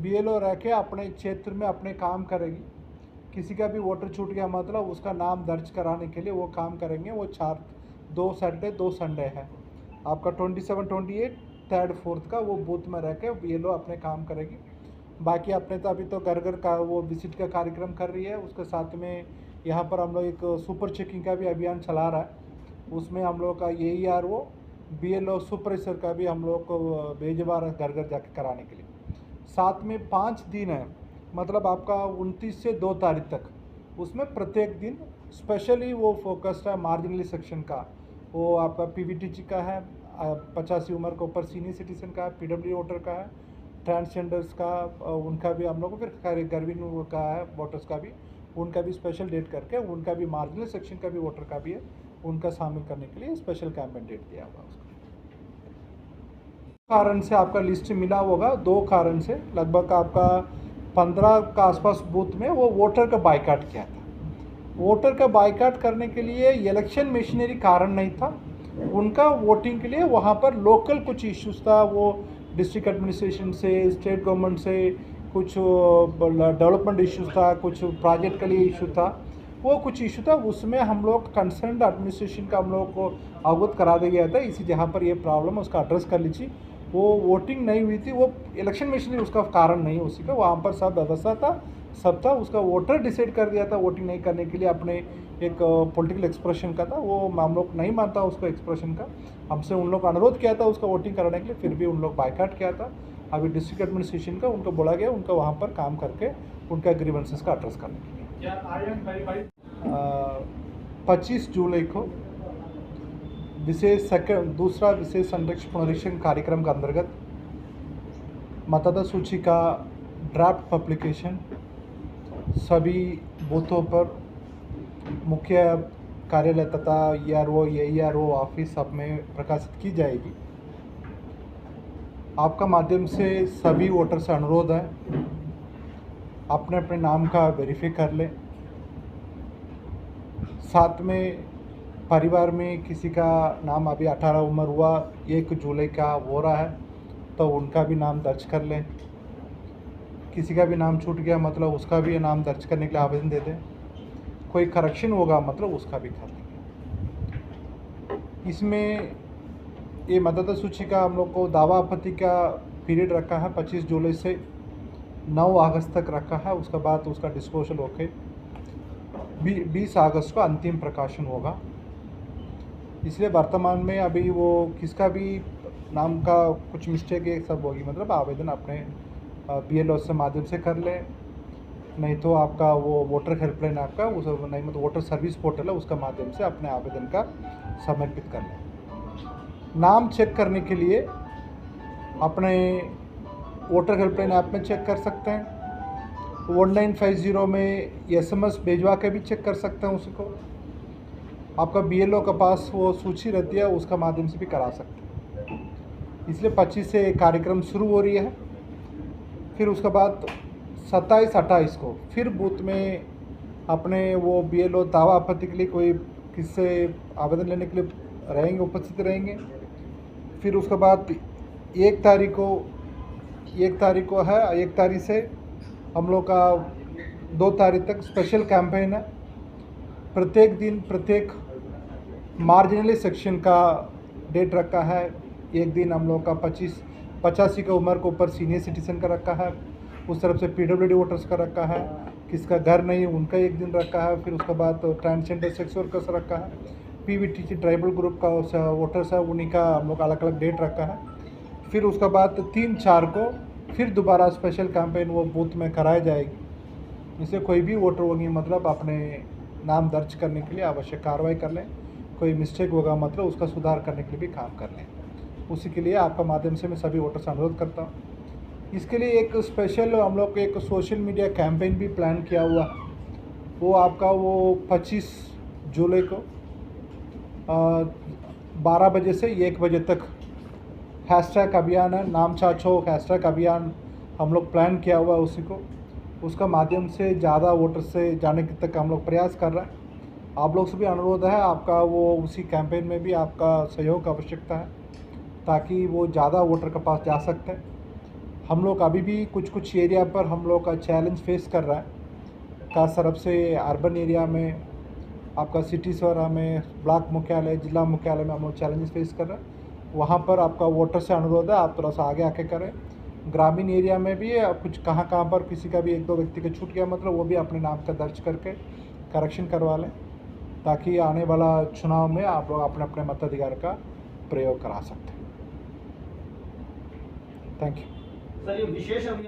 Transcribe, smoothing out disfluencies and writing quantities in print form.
BLO रह के अपने क्षेत्र में अपने काम करेगी। किसी का भी वोटर छूट गया मतलब उसका नाम दर्ज कराने के लिए वो काम करेंगे। वो 2 सैटरडे 2 संडे है आपका 27, 28, 3, 4 का वो बूथ में रह के बीएलओ अपने काम करेगी। बाकी अपने तो अभी तो घर घर का वो विजिट का कार्यक्रम कर रही है। उसके साथ में यहाँ पर हम लोग एक सुपर चेकिंग का भी अभियान चला रहा है। उसमें हम लोग का AERO BLO सुपरवाइजर का भी हम लोग को भेजवा रहा है घर घर जाके कराने के लिए। साथ में 5 दिन है मतलब आपका 29 से 2 तारीख तक। उसमें प्रत्येक दिन स्पेशली वो फोकस्ड है मार्जिनली सेक्शन का। वो आपका PVTG का है, 85 उम्र के ऊपर सीनियर सिटीजन का है, PWD वोटर का है, ट्रांसजेंडर्स का उनका भी हम लोग को, फिर गर्विन का है वोटर्स का भी, उनका भी स्पेशल डेट करके उनका भी मार्जिनल सेक्शन का भी वोटर का भी है, उनका शामिल करने के लिए स्पेशल कैंपेन डेट दिया हुआ उसको। कारण से आपका लिस्ट मिला होगा, 2 कारण से लगभग आपका 15 का आसपास बूथ में वो वोटर का बाइकाट किया था। वोटर का बाइकाट करने के लिए इलेक्शन मशीनरी कारण नहीं था, उनका वोटिंग के लिए वहाँ पर लोकल कुछ इश्यूज था। वो डिस्ट्रिक्ट एडमिनिस्ट्रेशन से, स्टेट गवर्नमेंट से कुछ डेवलपमेंट इश्यूज था, कुछ प्रोजेक्ट के लिए इशू था, वो कुछ इशू था। उसमें हम लोग कंसर्न एडमिनिस्ट्रेशन का हम लोग को अवगत करा दिया गया था, इसी जहाँ पर ये प्रॉब्लम उसका एड्रेस कर लीजिए। वो वोटिंग नहीं हुई थी, वो इलेक्शन मशीनरी उसका कारण नहीं, उसी का वहाँ पर सब व्यवस्था था, सब था। उसका वोटर डिसाइड कर दिया था वोटिंग नहीं करने के लिए, अपने एक पॉलिटिकल एक्सप्रेशन का था। वो हम लोग नहीं मानता उसको एक्सप्रेशन का, हमसे उन लोग का अनुरोध किया था उसका वोटिंग कराने के लिए, फिर भी उन लोग बाइकाट किया था। अभी डिस्ट्रिक्ट एडमिनिस्ट्रेशन का उनको बोला गया उनका वहाँ पर काम करके उनका ग्रीवेंसेस का एड्रेस करने के लिए। 25 जुलाई को दूसरा विशेष संरक्षण पुनरीक्षण कार्यक्रम के अंतर्गत मतदाता सूची का ड्राफ्ट पब्लिकेशन सभी बूथों पर मुख्य कार्यालय तथा AERO ऑफिस सब में प्रकाशित की जाएगी। आपका माध्यम से सभी वोटर से अनुरोध है अपने अपने नाम का वेरीफाई कर लें। साथ में परिवार में किसी का नाम अभी 18 उम्र हुआ, 1 जुलाई का हो रहा है, तो उनका भी नाम दर्ज कर लें। किसी का भी नाम छूट गया मतलब उसका भी नाम दर्ज करने के लिए आवेदन दे दें। कोई करेक्शन होगा मतलब उसका भी कर लेंगे। इसमें ये मतदाता सूची का हम लोग को दावा आपत्ति का पीरियड रखा है 25 जुलाई से 9 अगस्त तक रखा है। उसके बाद उसका डिस्पोजल होके 20 अगस्त को अंतिम प्रकाशन होगा। इसलिए वर्तमान में अभी वो किसका भी नाम का कुछ मिस्टेक है सब होगी मतलब आवेदन अपने BLO से माध्यम से कर लें, नहीं तो आपका वो वोटर हेल्पलाइन आपका उस नहीं मतलब वोटर सर्विस पोर्टल है उसका माध्यम से अपने आवेदन का समर्पित कर लें। नाम चेक करने के लिए अपने वोटर हेल्पलाइन ऐप में चेक कर सकते हैं, 1950 में SMS भेजवा के भी चेक कर सकते हैं। उसको आपका BLO के पास वो सूची रहती है उसका माध्यम से भी करा सकते हैं। इसलिए 25 से कार्यक्रम शुरू हो रही है। फिर उसके बाद 27, 28 को फिर बूथ में अपने वो BLO दावा आपत्ति के लिए कोई किससे आवेदन लेने के लिए रहेंगे, उपस्थित रहेंगे। फिर उसके बाद 1 तारीख को है, 1 तारीख से हम लोग का 2 तारीख तक स्पेशल कैंपेन है। प्रत्येक दिन प्रत्येक मार्जिनली सेक्शन का डेट रखा है। एक दिन हम लोग का 85 की उम्र के ऊपर सीनियर सिटीजन का रखा है, उस तरफ से PWD वोटर्स का रखा है, किसका घर नहीं उनका एक दिन रखा है। फिर उसके बाद ट्रांसजेंडर सेक्स वर्कर्स रखा है, PVTG ट्राइबल ग्रुप का वोटर्स है उन्हीं का हम लोग अलग अलग डेट रखा है। फिर उसके बाद 3, 4 को फिर दोबारा स्पेशल कैंपेन वो बूथ में कराई जाएगी। इससे कोई भी वोटर होगी मतलब अपने नाम दर्ज करने के लिए आवश्यक कार्रवाई कर लें, कोई मिस्टेक होगा मतलब उसका सुधार करने के लिए भी काम कर लें। उसी के लिए आपका माध्यम से मैं सभी वोटर से अनुरोध करता हूँ। इसके लिए एक स्पेशल हम लोग एक सोशल मीडिया कैंपेन भी प्लान किया हुआ है। वो आपका वो 25 जुलाई को 12 बजे से 1 बजे तक हैशटैग अभियान है, नाम चाचो हैशटैग अभियान हम लोग प्लान किया हुआ है। उसी को उसका माध्यम से ज़्यादा वोटर से जाने तक हम लोग प्रयास कर रहे हैं। आप लोग से भी अनुरोध है आपका वो उसी कैंपेन में भी आपका सहयोग की आवश्यकता है ताकि वो ज़्यादा वोटर के पास जा सकते हैं। हम लोग अभी भी कुछ कुछ एरिया पर हम लोग का चैलेंज फेस कर रहा है। खास तरफ से अर्बन एरिया में, आपका सिटीज़ वगैरह में, ब्लॉक मुख्यालय, जिला मुख्यालय में हम लोग चैलेंजेस फेस कर रहे हैं। वहाँ पर आपका वोटर से अनुरोध है, आप थोड़ा सा आगे आके करें। ग्रामीण एरिया में भी कुछ कहाँ पर किसी का भी एक दो व्यक्ति का छूट गया, मतलब वो भी अपने नाम का दर्ज करके करेक्शन करवा लें, ताकि आने वाला चुनाव में आप लोग अपने अपने मताधिकार का प्रयोग करा सकते हैं। Thank you. सर, ये विशेष